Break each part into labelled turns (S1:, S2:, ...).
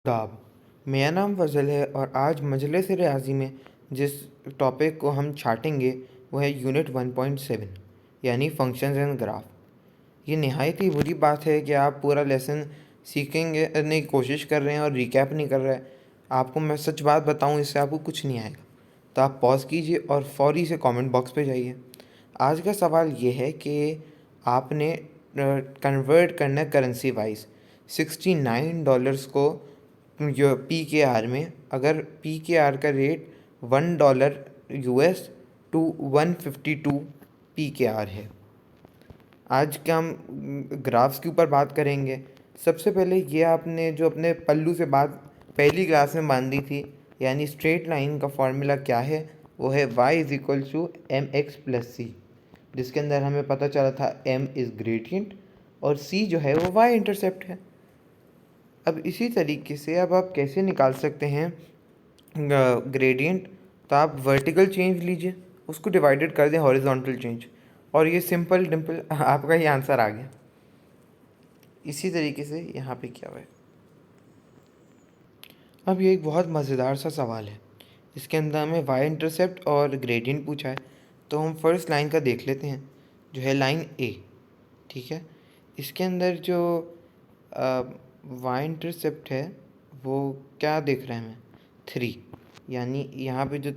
S1: आदाब। मेरा नाम फ़ज़ल है और आज मजलिस रियाज़ी में जिस टॉपिक को हम छाटेंगे वो है यूनिट 1.7 यानी फंक्शंस एंड ग्राफ। ये नहायत ही बुरी बात है कि आप पूरा लेसन सीखेंगे करने की कोशिश कर रहे हैं और रिकैप नहीं कर रहे हैं। आपको मैं सच बात बताऊं, इससे आपको कुछ नहीं आएगा। तो आप पॉज़ कीजिए और फ़ौरी से कमेंट बॉक्स पे जाइए। आज का सवाल ये है कि आपने कन्वर्ट करना है करेंसी वाइज $69 को जो PKR में। अगर PKR का रेट $1 US टू 152 PKR है। आज क्या हम ग्राफ्स के ऊपर बात करेंगे। सबसे पहले ये आपने जो अपने पल्लू से बात पहली क्लास में बांधी थी, यानी स्ट्रेट लाइन का फॉर्मूला क्या है, वो है y is equal to mx plus C, जिसके अंदर हमें पता चला था m इज़ ग्रेडियंट और c जो है वो y इंटरसेप्ट है। अब इसी तरीके से अब आप कैसे निकाल सकते हैं ग्रेडियंट। तो आप वर्टिकल चेंज लीजिए, उसको डिवाइडेड कर दें हॉरिजॉन्टल चेंज, और ये सिंपल डिम्पल आपका ये आंसर आ गया। इसी तरीके से यहाँ पे क्या हुआ है। अब ये एक बहुत मज़ेदार सा सवाल है, इसके अंदर हमें वाई इंटरसेप्ट और ग्रेडियंट पूछा है। तो हम फर्स्ट लाइन का देख लेते हैं, जो है लाइन ए। ठीक है, इसके अंदर जो वाई इंटरसेप्ट है वो क्या देख रहे हैं हमें 3, यानी यहाँ पे जो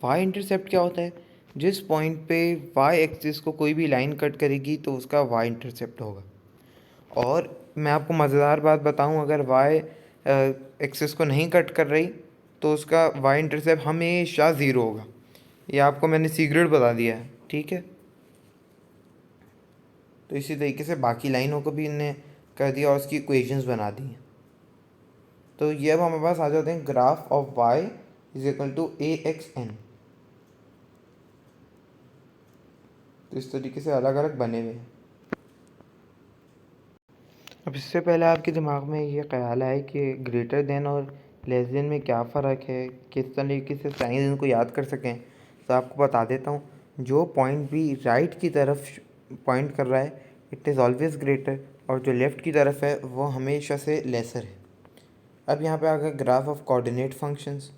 S1: वाई इंटरसेप्ट क्या होता है, जिस पॉइंट पे वाई एक्सिस को कोई भी लाइन कट करेगी तो उसका वाई इंटरसेप्ट होगा। और मैं आपको मज़ेदार बात बताऊं, अगर वाई एक्सिस को नहीं कट कर रही तो उसका वाई इंटरसेप्ट हमेशा ज़ीरो होगा। ये आपको मैंने सीक्रेट बता दिया है, ठीक है। तो इसी तरीके से बाकी लाइनों को भी इनने कर दिया और उसकी इक्वेशंस बना दी हैं। तो ये अब हमारे पास आ जाते हैं graph of y is equal to AXN। तो इस तरीके से अलग अलग बने हुए हैं। अब इससे पहले आपके दिमाग में ये ख्याल आए कि ग्रेटर देन और लेस देन में क्या फ़र्क है, किस तरीके से साइंस इनको याद कर सकें, तो आपको बता देता हूँ। जो पॉइंट भी राइट की तरफ पॉइंट कर रहा है इट इज़ ऑलवेज़ ग्रेटर, और जो लेफ़्ट की तरफ है वो हमेशा से लेसर है। अब यहाँ पे आ गया ग्राफ ऑफ कोऑर्डिनेट फंक्शंस।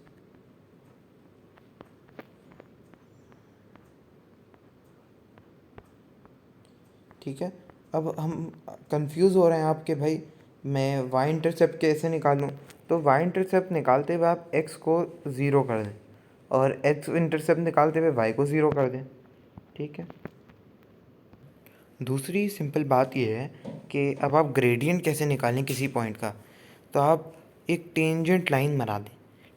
S1: ठीक है, अब हम कंफ्यूज हो रहे हैं आपके भाई मैं वाई इंटरसेप्ट कैसे निकालूं। तो वाई इंटरसेप्ट निकालते हुए आप एक्स को ज़ीरो कर दें और एक्स इंटरसेप्ट निकालते हुए वाई को ज़ीरो कर दें। ठीक है, दूसरी सिंपल बात यह है कि अब आप ग्रेडियंट कैसे निकालें किसी पॉइंट का। तो आप एक टेंजेंट लाइन बना दें।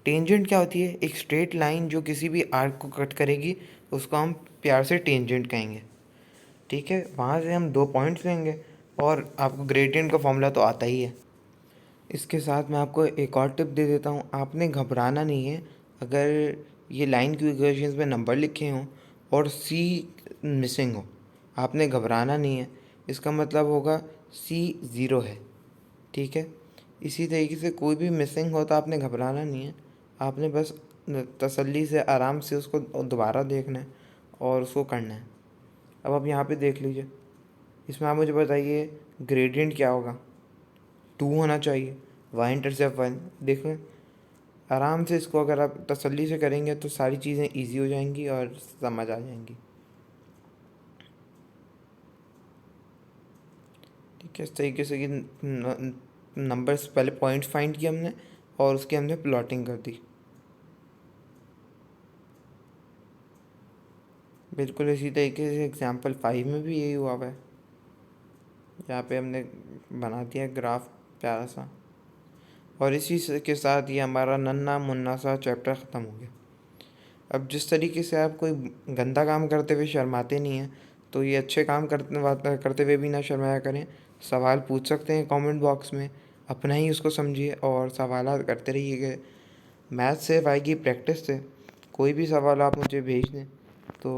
S1: टेंजेंट क्या होती है, एक स्ट्रेट लाइन जो किसी भी आर्क को कट करेगी, उसको हम प्यार से टेंजेंट कहेंगे। ठीक है, वहाँ से हम 2 पॉइंट्स लेंगे और आपको ग्रेडियंट का फॉर्मूला तो आता ही है। इसके साथ मैं आपको एक और टिप दे देता हूँ, आपने घबराना नहीं है। अगर ये लाइन की इक्वेशंस में नंबर लिखे हों और सी मिसिंग हो, आपने घबराना नहीं है। इसका मतलब होगा सी ज़ीरो है। ठीक है, इसी तरीके से कोई भी मिसिंग हो तो आपने घबराना नहीं है। आपने बस तसल्ली से आराम से उसको दोबारा देखना है और उसको करना है। अब आप यहाँ पे देख लीजिए, इसमें आप मुझे बताइए ग्रेडियंट क्या होगा। 2 होना चाहिए, वाई इंटरसेप्ट 1। देखें आराम से, इसको अगर आप तसल्ली से करेंगे तो सारी चीज़ें इजी हो जाएंगी और समझ आ जाएंगी। ठीक है, इस तरीके से कि नंबर्स पहले पॉइंट्स फाइंड किए हमने और उसकी हमने प्लॉटिंग कर दी। बिल्कुल इसी तरीके से एग्जाम्पल 5 में भी यही हुआ है। यहाँ पे हमने बना दिया ग्राफ प्यारा सा, और इसी के साथ ये हमारा नन्ना मुन्ना सा चैप्टर ख़त्म हो गया। अब जिस तरीके से आप कोई गंदा काम करते हुए शर्माते नहीं हैं, तो ये अच्छे काम करते हुए भी ना शर्माया करें। सवाल पूछ सकते हैं कमेंट बॉक्स में, अपना ही उसको समझिए और सवाल करते रहिएगा। मैथ से आएगी प्रैक्टिस से। कोई भी सवाल आप मुझे भेज दें तो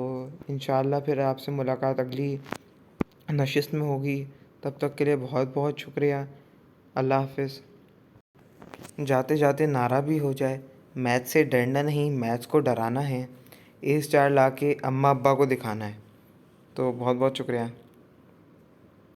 S1: इंशाल्लाह फिर आपसे मुलाकात अगली नशिस्त में होगी। तब तक के लिए बहुत बहुत शुक्रिया। अल्लाह हाफिज़। जाते जाते नारा भी हो जाए, मैथ से डरना नहीं, मैथ्स को डराना है। A स्टार ला के अम्मा अब्बा को दिखाना है। तो बहुत बहुत शुक्रिया।